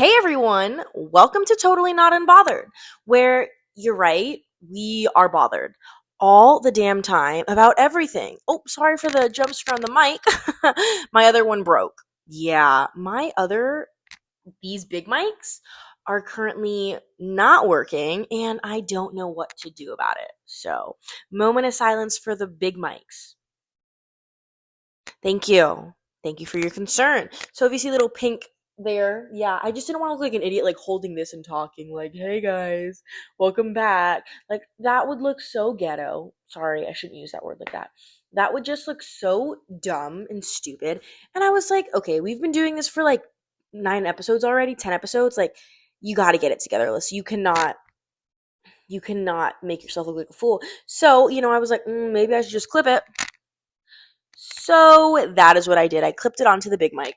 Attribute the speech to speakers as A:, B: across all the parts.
A: Hey everyone, welcome to Totally Not Unbothered, where you're right, we are bothered all the damn time about everything. Oh, sorry for the jump scare on the mic. My other one broke. Yeah, these big mics are currently not working and I don't know what to do about it. So, moment of silence for the big mics. Thank you. Thank you for your concern. So if you see little pink there, yeah, I just didn't want to look like an idiot, like holding this and talking, like, hey guys, welcome back. Like, that would look so ghetto. Sorry, I shouldn't use that word like that. That would just look so dumb and stupid. And I was like, okay, we've been doing this for like 9 episodes already, 10 episodes. Like, you got to get it together, Alyssa. You cannot make yourself look like a fool. So, I was like, maybe I should just clip it. So that is what I did. I clipped it onto the big mic.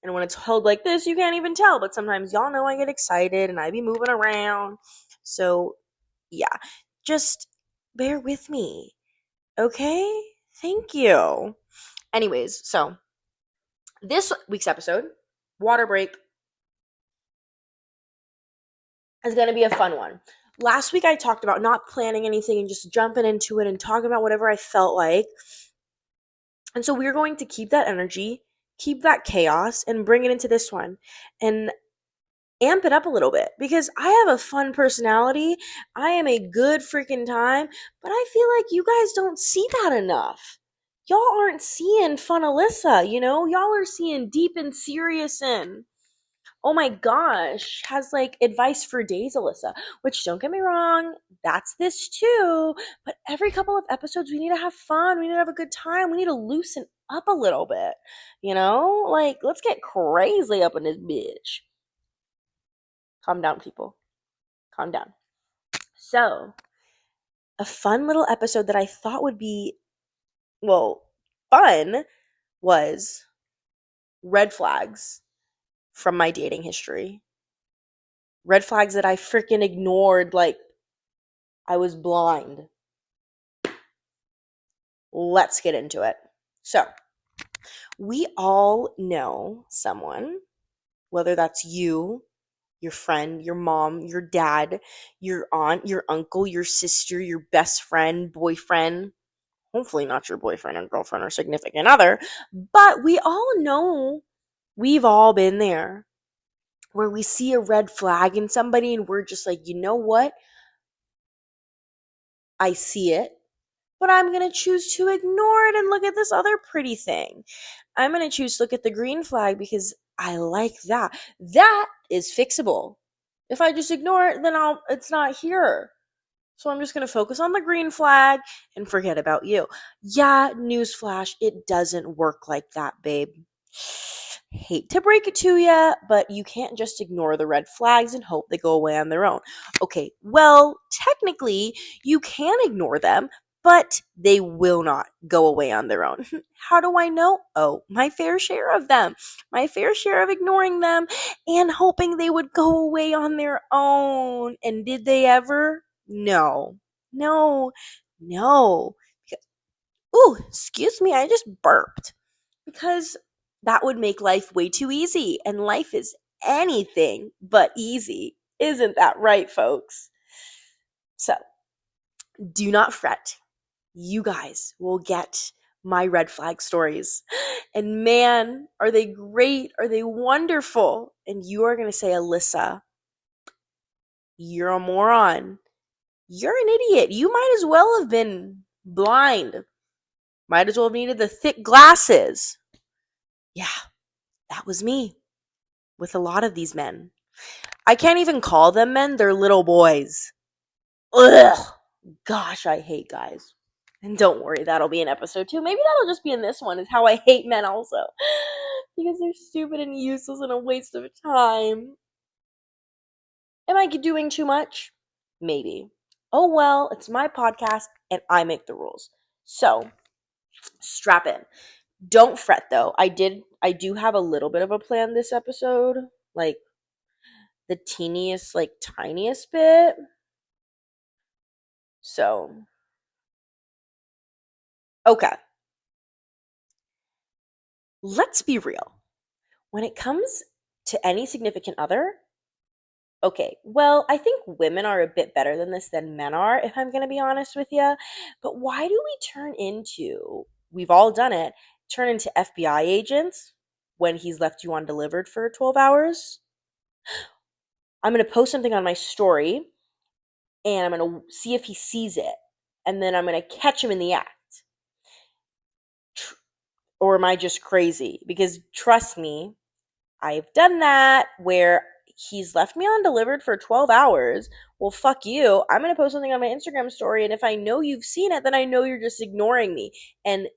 A: And when it's held like this, you can't even tell. But sometimes y'all know I get excited and I be moving around. So yeah, just bear with me. Okay? Thank you. Anyways, so this week's episode, water break, is going to be a fun one. Last week I talked about not planning anything and just jumping into it and talking about whatever I felt like. And so we're going to keep that energy, keep that chaos, and bring it into this one and amp it up a little bit because I have a fun personality. I am a good freaking time, but I feel like you guys don't see that enough. Y'all aren't seeing fun Alyssa, Y'all are seeing deep and serious and oh my gosh, has like advice for days, Alyssa. Which don't get me wrong, that's this too. But every couple of episodes, we need to have fun. We need to have a good time. We need to loosen up a little bit, Like, let's get crazy up in this bitch. Calm down, people. Calm down. So, a fun little episode that I thought would be, fun was red flags from my dating history. Red flags that I freaking ignored like I was blind. Let's get into it. So, we all know someone, whether that's you, your friend, your mom, your dad, your aunt, your uncle, your sister, your best friend, boyfriend, hopefully not your boyfriend or girlfriend or significant other, but we all know we've all been there where we see a red flag in somebody and we're just like, you know what? I see it, but I'm going to choose to ignore it and look at this other pretty thing. I'm going to choose to look at the green flag because I like that. That is fixable. If I just ignore it, then it's not here. So I'm just going to focus on the green flag and forget about you. Yeah, newsflash, it doesn't work like that, babe. Hate to break it to you, but you can't just ignore the red flags and hope they go away on their own. Okay, well, technically, you can ignore them, but they will not go away on their own. How do I know? Oh, my fair share of them. My fair share of ignoring them and hoping they would go away on their own. And did they ever? No. No. No. Ooh, excuse me, I just burped. Because that would make life way too easy. And life is anything but easy. Isn't that right, folks? So, do not fret. You guys will get my red flag stories. And man, are they great? Are they wonderful? And you are going to say, Alyssa, you're a moron. You're an idiot. You might as well have been blind. Might as well have needed the thick glasses. Yeah, that was me with a lot of these men. I can't even call them men. They're little boys. Ugh. Gosh, I hate guys. And don't worry, that'll be in episode 2. Maybe that'll just be in this one, is how I hate men also. Because they're stupid and useless and a waste of time. Am I doing too much? Maybe. Oh well, it's my podcast and I make the rules. So, strap in. Don't fret though. I do have a little bit of a plan this episode. Like the teeniest, like tiniest bit. So, okay. Let's be real. When it comes to any significant other? Okay, well, I think women are a bit better than this than men are, if I'm going to be honest with you. But why do we turn into, we've all done it, turn into FBI agents when he's left you undelivered for 12 hours? I'm going to post something on my story and I'm going to see if he sees it. And then I'm going to catch him in the act. Or am I just crazy? Because trust me, I've done that where he's left me undelivered for 12 hours. Well, fuck you. I'm going to post something on my Instagram story. And if I know you've seen it, then I know you're just ignoring me. And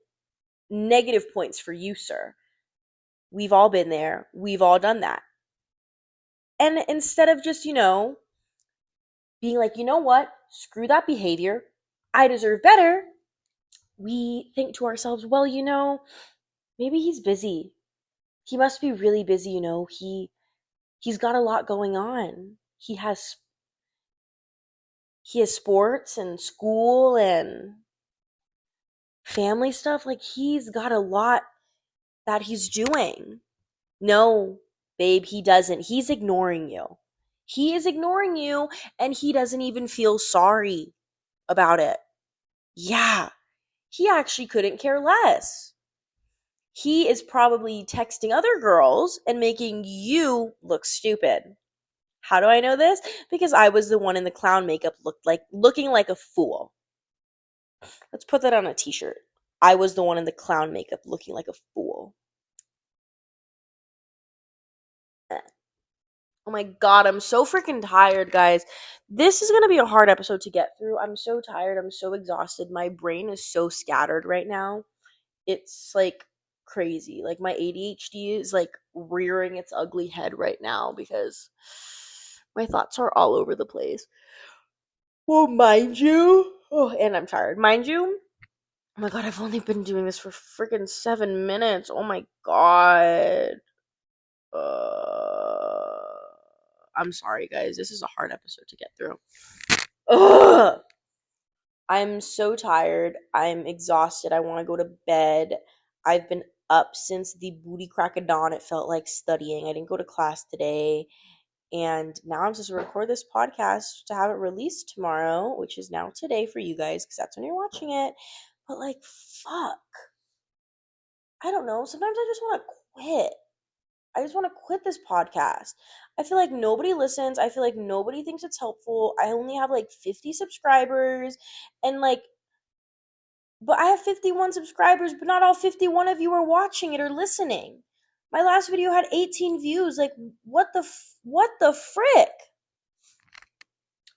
A: negative points for you, sir. We've all been there. We've all done that. And instead of just, being like, you know what? Screw that behavior. I deserve better. We think to ourselves, well, maybe he's busy. He must be really busy, he's got a lot going on. He has sports and school and family stuff. Like he's got a lot that he's doing. No, babe, he doesn't. He's ignoring you. He is ignoring you and he doesn't even feel sorry about it. Yeah, he actually couldn't care less. He is probably texting other girls and making you look stupid. How do I know this? Because I was the one in the clown makeup looking like a fool. Let's put that on a t-shirt. I was the one in the clown makeup looking like a fool. Oh my god, I'm so freaking tired, guys. This is going to be a hard episode to get through. I'm so tired. I'm so exhausted. My brain is so scattered right now. It's like crazy. Like my ADHD is like rearing its ugly head right now because my thoughts are all over the place. Well, mind you, oh, and I'm tired. Mind you, oh my god, I've only been doing this for freaking 7 minutes. Oh my god. Uh, I'm sorry, guys. This is a hard episode to get through. Ugh. I'm so tired. I'm exhausted. I want to go to bed. I've been up since the booty crack of dawn. It felt like studying. I didn't go to class today. And now I'm supposed to record this podcast to have it released tomorrow, which is now today for you guys because that's when you're watching it. But like, fuck. I don't know. Sometimes I just want to quit. I just want to quit this podcast. I feel like nobody listens. I feel like nobody thinks it's helpful. I only have like 50 subscribers and like, but I have 51 subscribers, but not all 51 of you are watching it or listening. My last video had 18 views. Like, what the frick?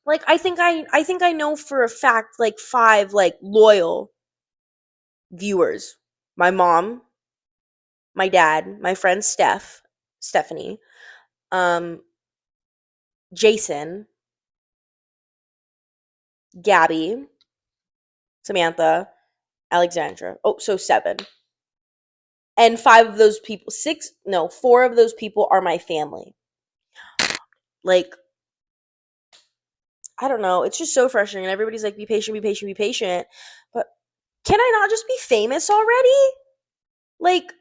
A: Like, I think I know for a fact like 5 like loyal viewers. My mom, my dad, my friend Stephanie, um, Jason, Gabby, Samantha, Alexandra. Oh, so 7. And 5 of those people, 6, no, 4 of those people are my family. Like, I don't know. It's just so frustrating. And everybody's like, be patient, be patient, be patient. But can I not just be famous already? Like,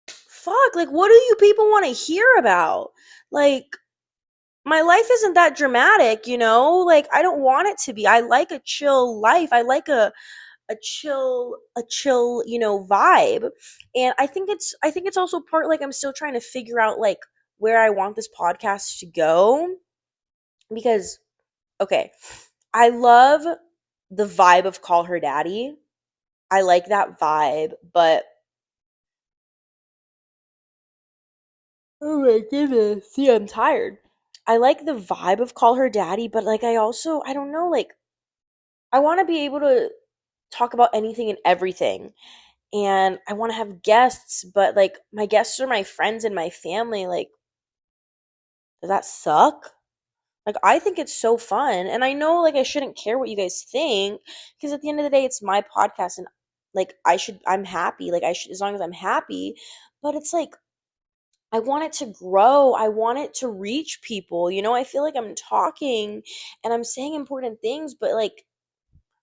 A: fuck. Like, what do you people want to hear about? Like, my life isn't that dramatic, Like, I don't want it to be. I like a chill life. I like a chill vibe. And I think it's also part like I'm still trying to figure out like where I want this podcast to go because okay, I love the vibe of Call Her Daddy. I like that vibe, but oh my goodness. See, I'm tired. I like the vibe of Call Her Daddy, but like I don't know, like I want to be able to talk about anything and everything. And I want to have guests, but like my guests are my friends and my family. Like, does that suck? Like, I think it's so fun. And I know, like, I shouldn't care what you guys think because at the end of the day, it's my podcast and like, I'm happy. Like, as long as I'm happy. But it's like, I want it to grow. I want it to reach people. I feel like I'm talking and I'm saying important things, but like,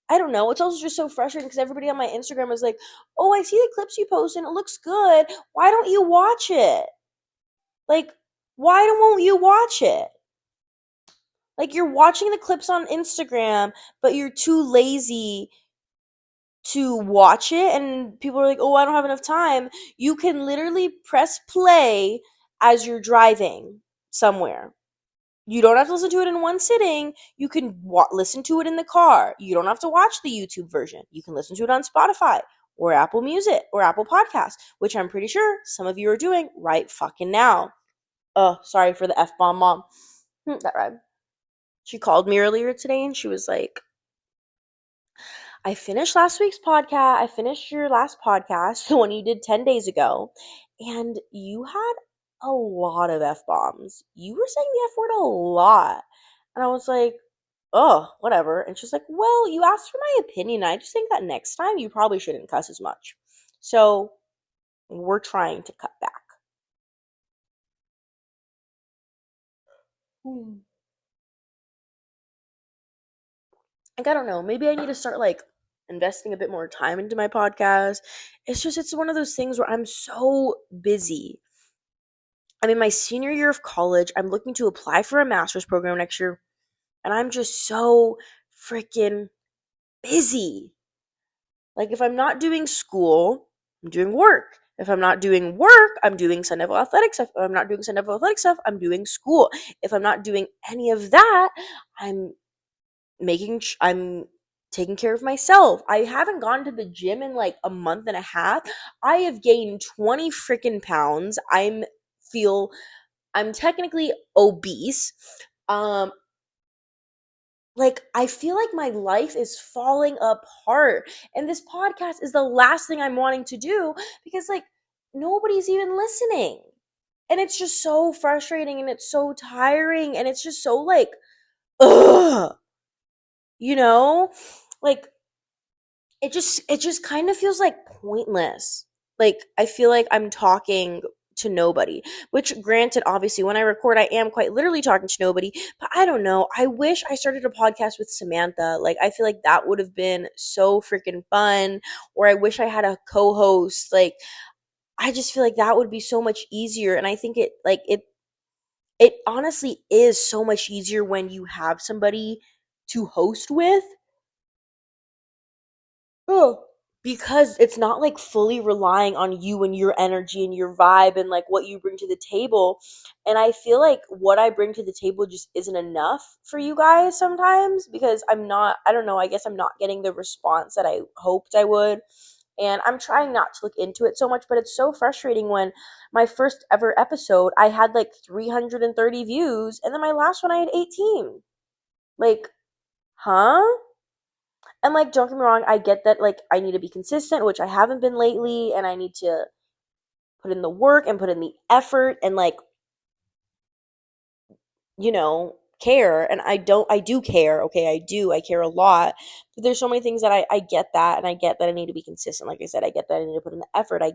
A: I don't know. It's also just so frustrating because everybody on my Instagram is like, "Oh, I see the clips you post and it looks good. Why don't you watch it?" Like, why won't you watch it? Like, you're watching the clips on Instagram, but you're too lazy to watch it, and people are like, "Oh, I don't have enough time." You can literally press play as you're driving somewhere. You don't have to listen to it in one sitting. You can listen to it in the car. You don't have to watch the YouTube version. You can listen to it on Spotify or Apple Music or Apple Podcasts, which I'm pretty sure some of you are doing right fucking now. Oh, sorry for the F bomb, mom. That rhymed. She called me earlier today and she was like, I finished last week's podcast. I finished your last podcast, the one you did 10 days ago, and you had a lot of F bombs. You were saying the F word a lot. And I was like, oh, whatever. And she's like, well, you asked for my opinion. I just think that next time you probably shouldn't cuss as much. So we're trying to cut back. Like, I don't know. Maybe I need to start like investing a bit more time into my podcast. It's one of those things where I'm so busy. I'm in my senior year of college. I'm looking to apply for a master's program next year. And I'm just so freaking busy. Like, if I'm not doing school, I'm doing work. If I'm not doing work, I'm doing Sun Devil athletic stuff. If I'm not doing Sun Devil athletic stuff, I'm doing school. If I'm not doing any of that, I'm I'm taking care of myself. I haven't gone to the gym in like a month and a half. I have gained 20 freaking pounds. Feel I'm technically obese. Um like, I feel like my life is falling apart, and this podcast is the last thing I'm wanting to do because like nobody's even listening. And it's just so frustrating and it's so tiring and it's just so like ugh, you know? Like, it just kind of feels like pointless. Like, I feel like I'm talking to nobody, which granted, obviously when I record I am quite literally talking to nobody, but I don't know. I wish I started a podcast with Samantha. Like, I feel like that would have been so freaking fun. Or I wish I had a co-host. Like, I just feel like that would be so much easier, and I think it honestly is so much easier when you have somebody to host with. Oh, because it's not like fully relying on you and your energy and your vibe and like what you bring to the table. And I feel like what I bring to the table just isn't enough for you guys sometimes because I don't know, I guess I'm not getting the response that I hoped I would. And I'm trying not to look into it so much, but it's so frustrating when my first ever episode, I had like 330 views, and then my last one, I had 18. Like, huh? And like, don't get me wrong, I get that like I need to be consistent, which I haven't been lately, and I need to put in the work and put in the effort and like, care. And I do care. Okay, I care a lot. But there's so many things that I get that, and I get that I need to be consistent. Like I said, I get that I need to put in the effort. I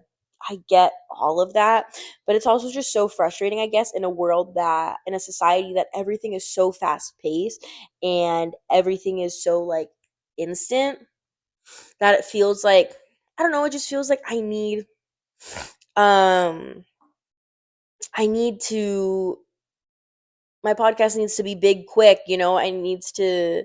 A: get all of that, but it's also just so frustrating, I guess, in a society that everything is so fast paced and everything is so like instant that it feels like, I don't know, it just feels like um I need to my podcast needs to be big quick, I needs to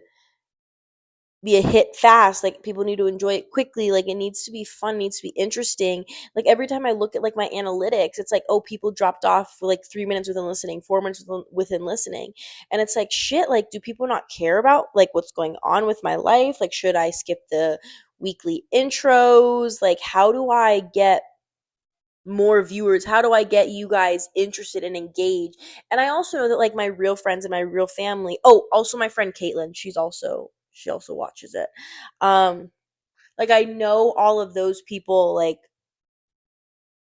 A: be a hit fast. Like, people need to enjoy it quickly. Like, it needs to be fun, needs to be interesting. Like, every time I look at like my analytics, it's like, oh, people dropped off for like 3 minutes within listening, 4 minutes within listening. And it's like, shit, like, do people not care about like what's going on with my life? Like, should I skip the weekly intros? Like, how do I get more viewers? How do I get you guys interested and engaged? And I also know that like my real friends and my real family, oh, also my friend Caitlin, she also watches it. Like, I know all of those people like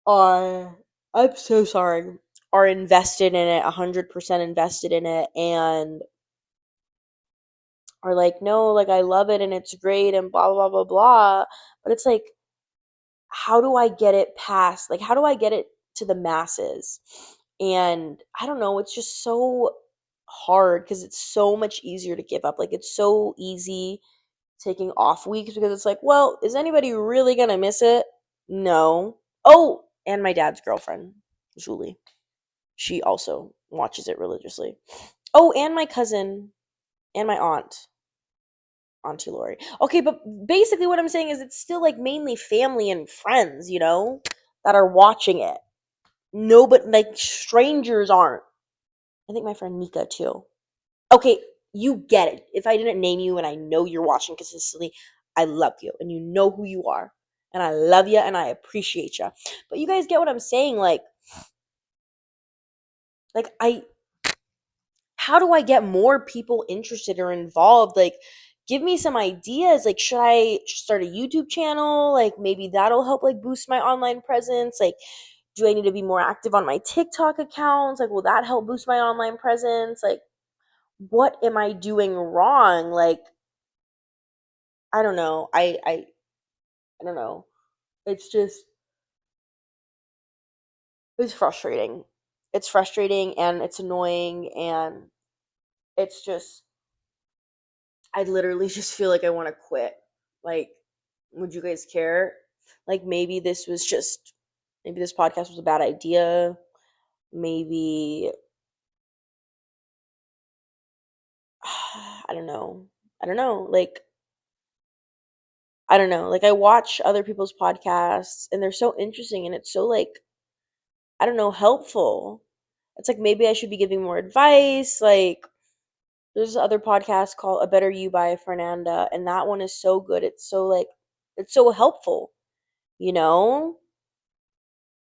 A: are, I'm so sorry, are invested in it, 100% invested in it, and are like, no, like, I love it and it's great and blah blah blah blah blah. But it's like, how do I get it past? Like, how do I get it to the masses? And I don't know, it's just so hard because it's so much easier to give up. Like, it's so easy taking off weeks because it's like, well, is anybody really gonna miss it? No. Oh, and my dad's girlfriend, Julie. She also watches it religiously. Oh, and my cousin and my aunt, Auntie Lori. Okay, but basically what I'm saying is it's still like mainly family and friends, that are watching it. No, but like strangers aren't. I think my friend Nika too. Okay, you get it. If I didn't name you and I know you're watching consistently, I love you and you know who you are. And I love you and I appreciate you. But you guys get what I'm saying? Like I how do I get more people interested or involved? Like, give me some ideas. Like, should I start a YouTube channel? Like, maybe that'll help like boost my online presence. Like, do I need to be more active on my TikTok accounts? Like, will that help boost my online presence? Like, what am I doing wrong? Like, I don't know. I don't know. It's just it's frustrating. It's frustrating and it's annoying and it's just I literally just feel like I want to quit. Like, would you guys care? Like, maybe this podcast was a bad idea. Maybe, I don't know. I don't know. Like, I don't know. Like, I watch other people's podcasts and they're so interesting and it's so, like, I don't know, helpful. It's like maybe I should be giving more advice. Like, there's this other podcast called A Better You by Fernanda, and that one is so good. It's so helpful, you know?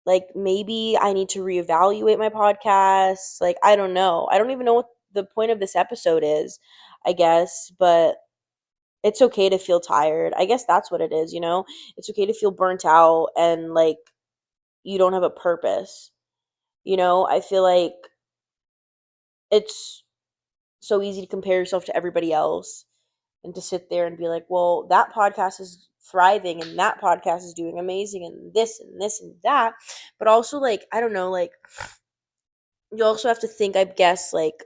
A: Like maybe I need to reevaluate my podcast. Like I don't know. I don't even know what the point of this episode is, I guess, but it's okay to feel tired. I guess that's what it is. It's okay to feel burnt out and like you don't have a purpose. I feel like it's so easy to compare yourself to everybody else and to sit there and be like, well, that podcast is thriving and that podcast is doing amazing and this and this and that. But also, like, I don't know, like, you also have to think, I guess, like,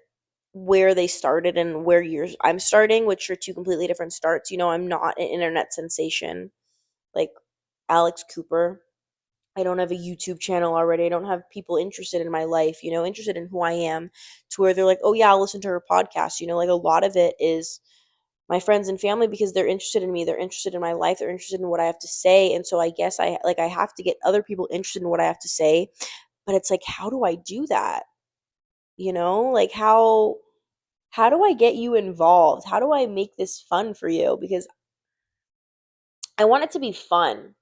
A: where they started and where I'm starting, which are two completely different starts. I'm not an internet sensation like Alex Cooper. I don't have a YouTube channel already. I don't have people interested in my life, interested in who I am to where they're like, oh, yeah, I'll listen to her podcast. Like a lot of it is my friends and family because they're interested in me. They're interested in my life. They're interested in what I have to say. And so I guess I have to get other people interested in what I have to say. But it's like, how do I do that? Like how do I get you involved? How do I make this fun for you? Because I want it to be fun.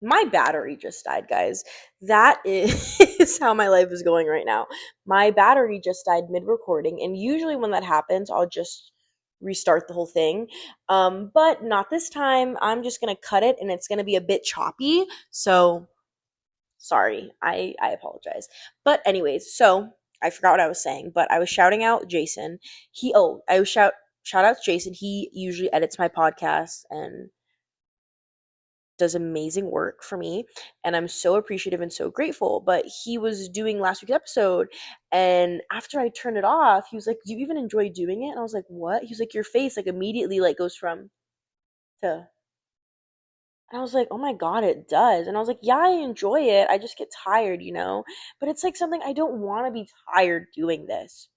A: My battery just died, guys. That is how my life is going right now. My battery just died mid recording, and usually when that happens, I'll just restart the whole thing. But not this time. I'm just gonna cut it, and it's gonna be a bit choppy. So sorry, I apologize. But anyways, so I forgot what I was saying, but I was shouting out Jason. I was shout out to Jason. He usually edits my podcast and does amazing work for me, and I'm so appreciative and so grateful. But he was doing last week's episode, and after I turned it off, he was like, "Do you even enjoy doing it?" And I was like, "What?" He was like, "Your face like immediately like goes from to." And I was like, "Oh my god, it does." And I was like, "Yeah, I enjoy it. I just get tired. But it's like something I don't want to be tired doing this.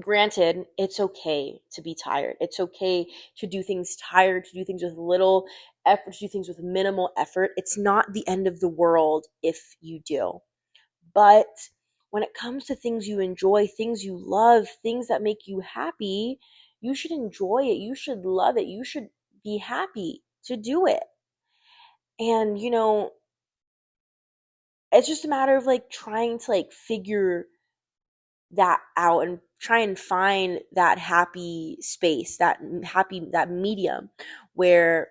A: Granted, it's okay to be tired. It's okay to do things tired, to do things with little effort, to do things with minimal effort. It's not the end of the world if you do. But when it comes to things you enjoy, things you love, things that make you happy, you should enjoy it. You should love it. You should be happy to do it. And, it's just a matter of like trying to like figure that out and try and find that happy space, that medium where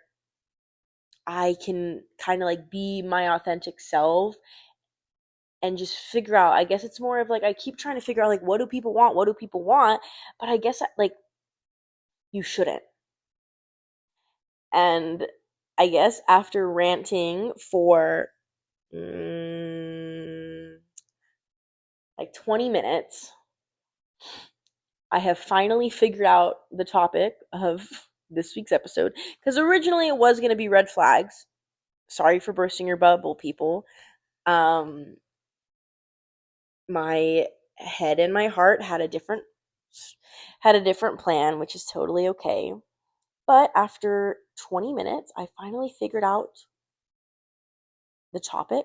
A: I can kind of like be my authentic self and just figure out. I guess it's more of like I keep trying to figure out like what do people want? What do people want? But I guess like you shouldn't. And I guess after ranting for like 20 minutes, I have finally figured out the topic of this week's episode because originally it was going to be red flags. Sorry for bursting your bubble, people. Um, My head and my heart had a different plan, which is totally okay. But after 20 minutes, I finally figured out the topic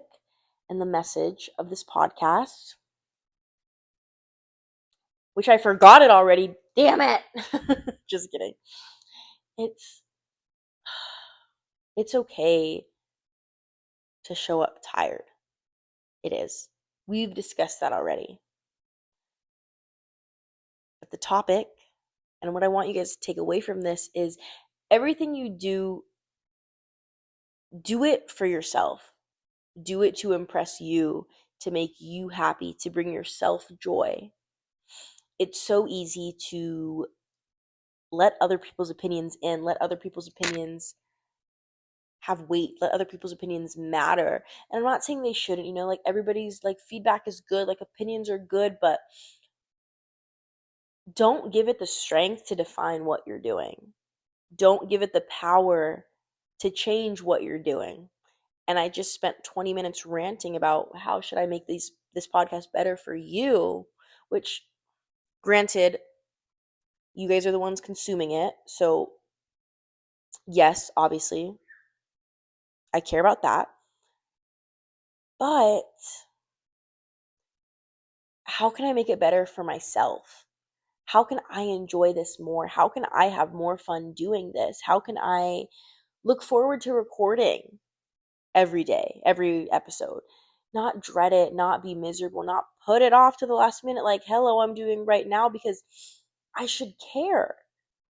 A: and the message of this podcast, which I forgot it already. Damn it. Just kidding. It's it's okay to show up tired. It is. We've discussed that already. But the topic and what I want you guys to take away from this is everything you do it for yourself. Do it to impress you, to make you happy, to bring yourself joy. It's so easy to let other people's opinions in, let other people's opinions have weight, let other people's opinions matter. And I'm not saying they shouldn't, like everybody's like feedback is good, like opinions are good, but don't give it the strength to define what you're doing. Don't give it the power to change what you're doing. And I just spent 20 minutes ranting about how should I make this podcast better for you, which granted, you guys are the ones consuming it. So, yes, obviously, I care about that. But how can I make it better for myself? How can I enjoy this more? How can I have more fun doing this? How can I look forward to recording every day, every episode? Not dread it, not be miserable, not put it off to the last minute like, hello, I'm doing right now, because I should care.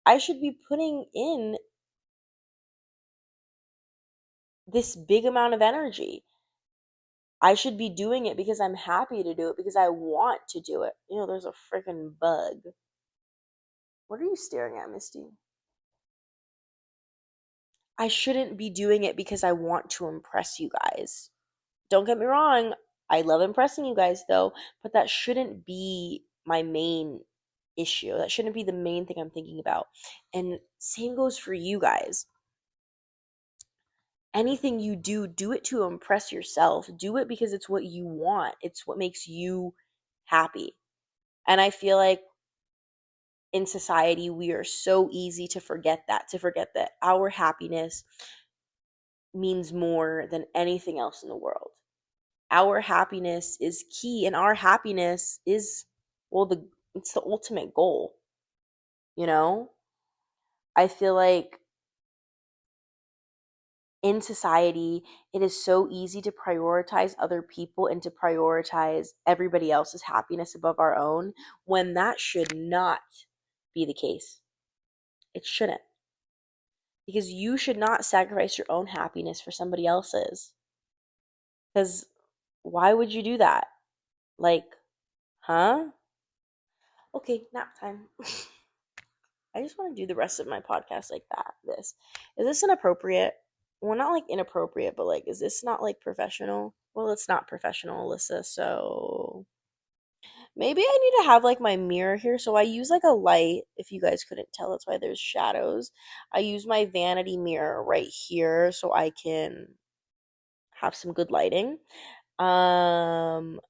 A: I should be putting in this big amount of energy. I should be doing it because I'm happy to do it, because I want to do it. There's a freaking bug. What are you staring at, Misty? I shouldn't be doing it because I want to impress you guys. Don't get me wrong. I love impressing you guys though, but that shouldn't be my main issue. That shouldn't be the main thing I'm thinking about. And same goes for you guys. Anything you do it to impress yourself. Do it because it's what you want. It's what makes you happy. And I feel like in society, we are so easy to forget that our happiness means more than anything else in the world. Our happiness is key, and our happiness is, well, it's the ultimate goal. You know, I feel like in society, it is so easy to prioritize other people and to prioritize everybody else's happiness above our own, when that should not be the case. It shouldn't. Because you should not sacrifice your own happiness for somebody else's. Because why would you do that? Like, huh? Okay, nap time. I just want to do the rest of my podcast like that. Is this inappropriate? Well, not like inappropriate, but like, is this not like professional? Well, it's not professional, Alyssa, so maybe I need to have like my mirror here. So I use like a light. If you guys couldn't tell, that's why there's shadows. I use my vanity mirror right here so I can have some good lighting. Um,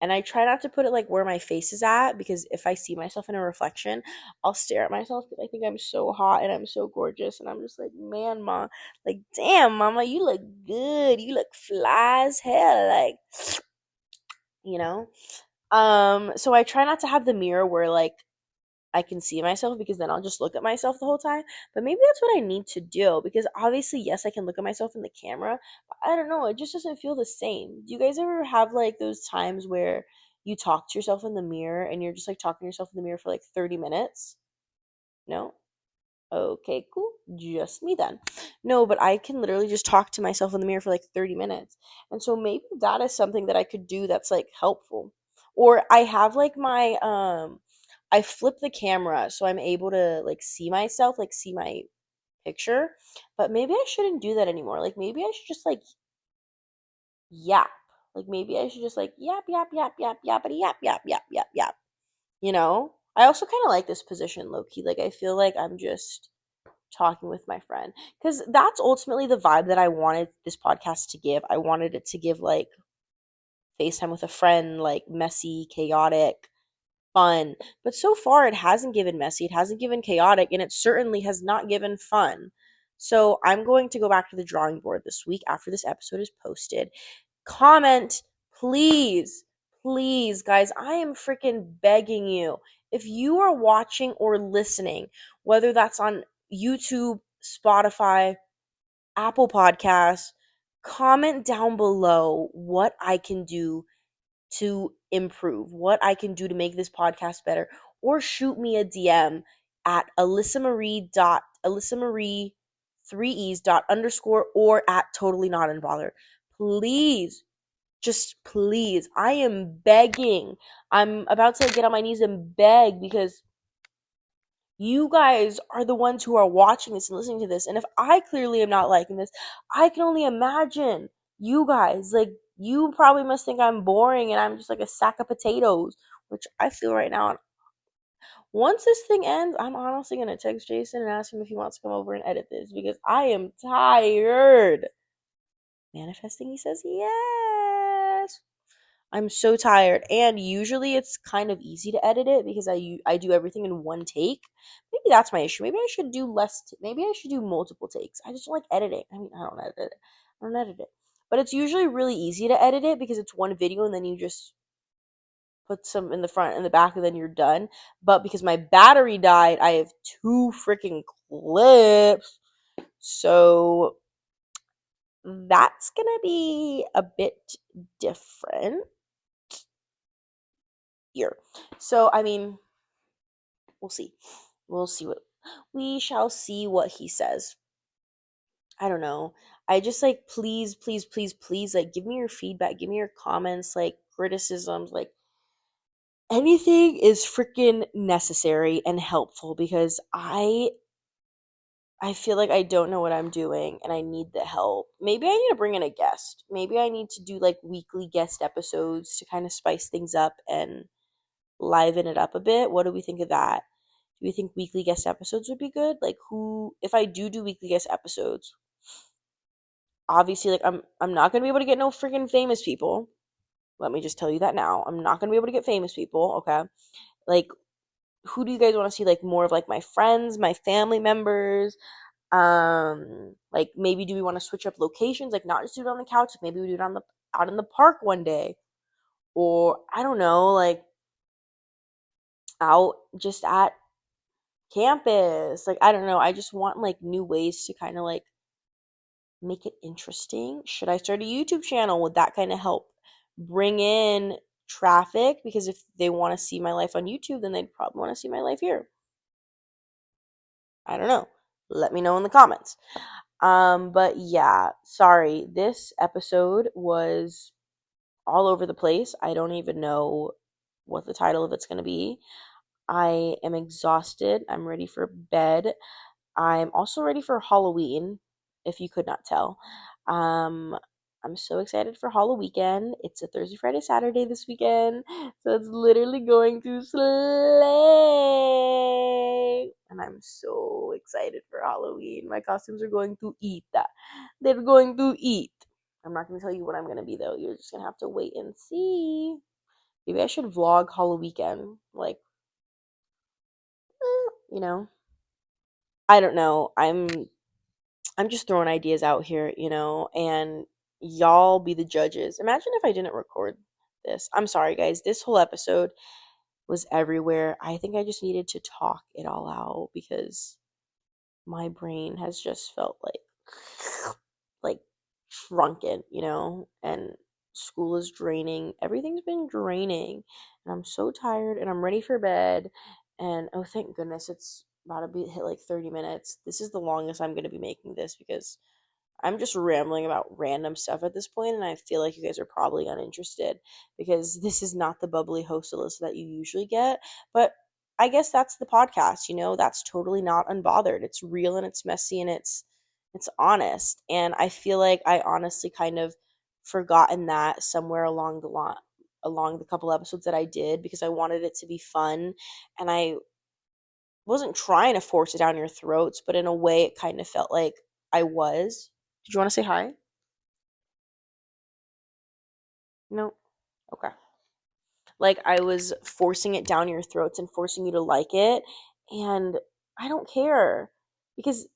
A: and I try not to put it like where my face is at, because if I see myself in a reflection, I'll stare at myself because I think I'm so hot and I'm so gorgeous, and I'm just like, man, mom, like, damn, mama, you look good, you look fly as hell, like, you know. So I try not to have the mirror where like I can see myself, because then I'll just look at myself the whole time. But maybe that's what I need to do, because obviously, yes, I can look at myself in the camera, but I don't know, it just doesn't feel the same. Do you guys ever have like those times where you talk to yourself in the mirror and you're just like talking to yourself in the mirror for like 30 minutes? No? Okay, cool. Just me then. No, but I can literally just talk to myself in the mirror for like 30 minutes. And so maybe that is something that I could do that's like helpful. Or I have like I flip the camera so I'm able to like see myself, like see my picture. But maybe I shouldn't do that anymore. Like maybe I should just like yap. Like maybe I should just like yap yap yap yap yappity yap yap yap yap yap. You know? I also kind of like this position low key. Like I feel like I'm just talking with my friend, because that's ultimately the vibe that I wanted this podcast to give. I wanted it to give like FaceTime with a friend, like messy, chaotic, fun. But so far, it hasn't given messy, it hasn't given chaotic, and it certainly has not given fun. So I'm going to go back to the drawing board this week after this episode is posted. Comment, please, please, guys. I am freaking begging you. If you are watching or listening, whether that's on YouTube, Spotify, Apple Podcasts, comment down below what I can do to improve, what I can do to make this podcast better, or shoot me a DM at Alyssa Marie 3e's dot underscore or at totally not unbothered. Please, just please, I am begging. I'm about to get on my knees and beg because you guys are the ones who are watching this and listening to this. And if I clearly am not liking this, I can only imagine you guys. Like, you probably must think I'm boring and I'm just like a sack of potatoes, which I feel right now. Once this thing ends, I'm honestly going to text Jason and ask him if he wants to come over and edit this because I am tired. Manifesting, he says yes. I'm so tired, and usually it's kind of easy to edit it because I do everything in one take. Maybe that's my issue. Maybe I should do maybe I should do multiple takes. I just don't like editing. I mean, I don't edit it. I don't edit it. But it's usually really easy to edit it because it's one video and then you just put some in the front and the back and then you're done. But because my battery died, I have two freaking clips. So that's going to be a bit different here. So, I mean, we'll see. We shall see what he says. I don't know. I just like, please, please, please, please, like, give me your feedback, give me your comments, like, criticisms, like, anything is freaking necessary and helpful because I feel like I don't know what I'm doing and I need the help. Maybe I need to bring in a guest. Maybe I need to do like weekly guest episodes to kind of spice things up and liven it up a bit. What do we think of that? Do we think weekly guest episodes would be good? Like, who, if I do weekly guest episodes, obviously, like, I'm not gonna be able to get no freaking famous people. Let me just tell you that now. I'm not gonna be able to get famous people, okay? Like, who do you guys want to see? Like, more of like my friends, my family members. Like, maybe do we want to switch up locations? Like, not just do it on the couch. Maybe we do it on the out in the park one day, or I don't know, like out just at campus. Like, I don't know. I just want like new ways to kind of like make it interesting. Should I start a YouTube channel? Would that kind of help bring in traffic? Because if they want to see my life on YouTube, then they'd probably want to see my life here. I don't know. Let me know in the comments. But yeah, sorry. This episode was all over the place. I don't even know what the title of it's going to be. I am exhausted. I'm ready for bed. I'm also ready for Halloween, if you could not tell. Um, I'm so excited for Halloween weekend. It's a Thursday, Friday, Saturday this weekend, so it's literally going to slay. And I'm so excited for Halloween. My costumes are going to eat. They're going to eat. I'm not going to tell you what I'm going to be, though. You're just going to have to wait and see. Maybe I should vlog Halloween weekend. Like, you know. I don't know. I'm just throwing ideas out here, and y'all be the judges. Imagine if I didn't record this. I'm sorry, guys. This whole episode was everywhere. I think I just needed to talk it all out because my brain has just felt like shrunken, and school is draining. Everything's been draining, and I'm so tired and I'm ready for bed. And oh, thank goodness it's about to be hit like 30 minutes. This is the longest I'm going to be making this because I'm just rambling about random stuff at this point, and I feel like you guys are probably uninterested because this is not the bubbly host Alyssa that you usually get. But I guess that's the podcast, that's totally not unbothered. It's real and it's messy and it's honest. And I feel like I honestly kind of forgotten that somewhere along the couple episodes that I did because I wanted it to be fun and I wasn't trying to force it down your throats, but in a way it kind of felt like I was. Did you want to say hi? No. Okay. Like I was forcing it down your throats and forcing you to like it. And I don't care because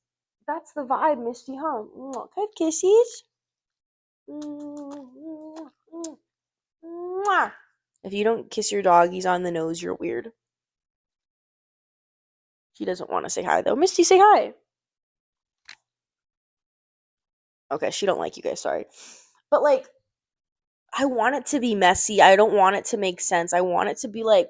A: that's the vibe, Misty, huh? Mwah. Can I have kisses? Mwah. If you don't kiss your doggies on the nose, you're weird. He doesn't want to say hi though. Misty, say hi. Okay, she don't like you guys, sorry. But like I want it to be messy. I don't want it to make sense. I want it to be like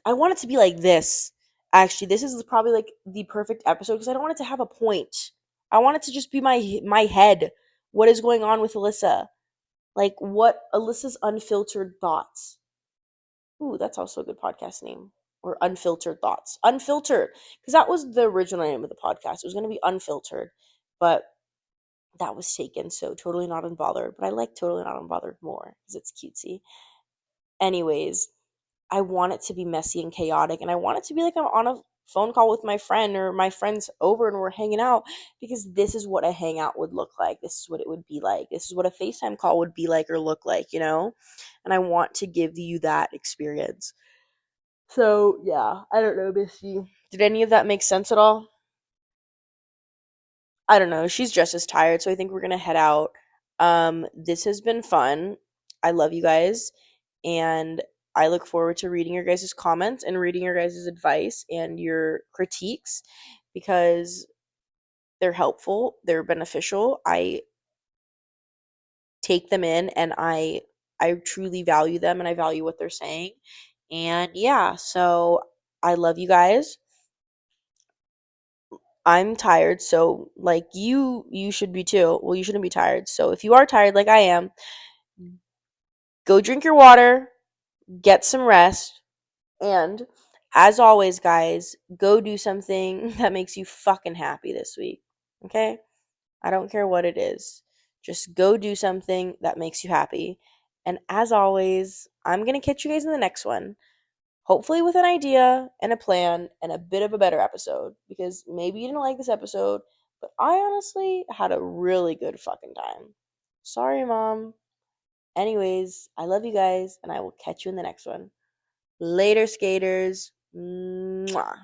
A: this. Actually, this is probably like the perfect episode because I don't want it to have a point. I want it to just be my head. What is going on with Alyssa? Like what Alyssa's unfiltered thoughts. Ooh, that's also a good podcast name. Or unfiltered thoughts. Unfiltered. Because that was the original name of the podcast. It was going to be unfiltered. But that was taken. So totally not unbothered. But I like totally not unbothered more because it's cutesy. Anyways, I want it to be messy and chaotic, and I want it to be like I'm on a phone call with my friend or my friend's over and we're hanging out because this is what a hangout would look like. This is what it would be like. This is what a FaceTime call would be like or look like, you know? And I want to give you that experience. So, yeah, I don't know, Missy. Did any of that make sense at all? I don't know. She's just as tired, so I think we're gonna head out. This has been fun. I love you guys, and I look forward to reading your guys' comments and reading your guys' advice and your critiques because they're helpful, they're beneficial. I take them in and I truly value them and I value what they're saying. And yeah, so I love you guys. I'm tired, so like you should be too. Well, you shouldn't be tired. So if you are tired like I am, go drink your water, get some rest, and as always, guys, go do something that makes you fucking happy this week. Okay? I don't care what it is. Just go do something that makes you happy. And as always, I'm going to catch you guys in the next one. Hopefully with an idea and a plan and a bit of a better episode because maybe you didn't like this episode, but I honestly had a really good fucking time. Sorry, Mom. Anyways, I love you guys and I will catch you in the next one. Later, skaters. Mwah.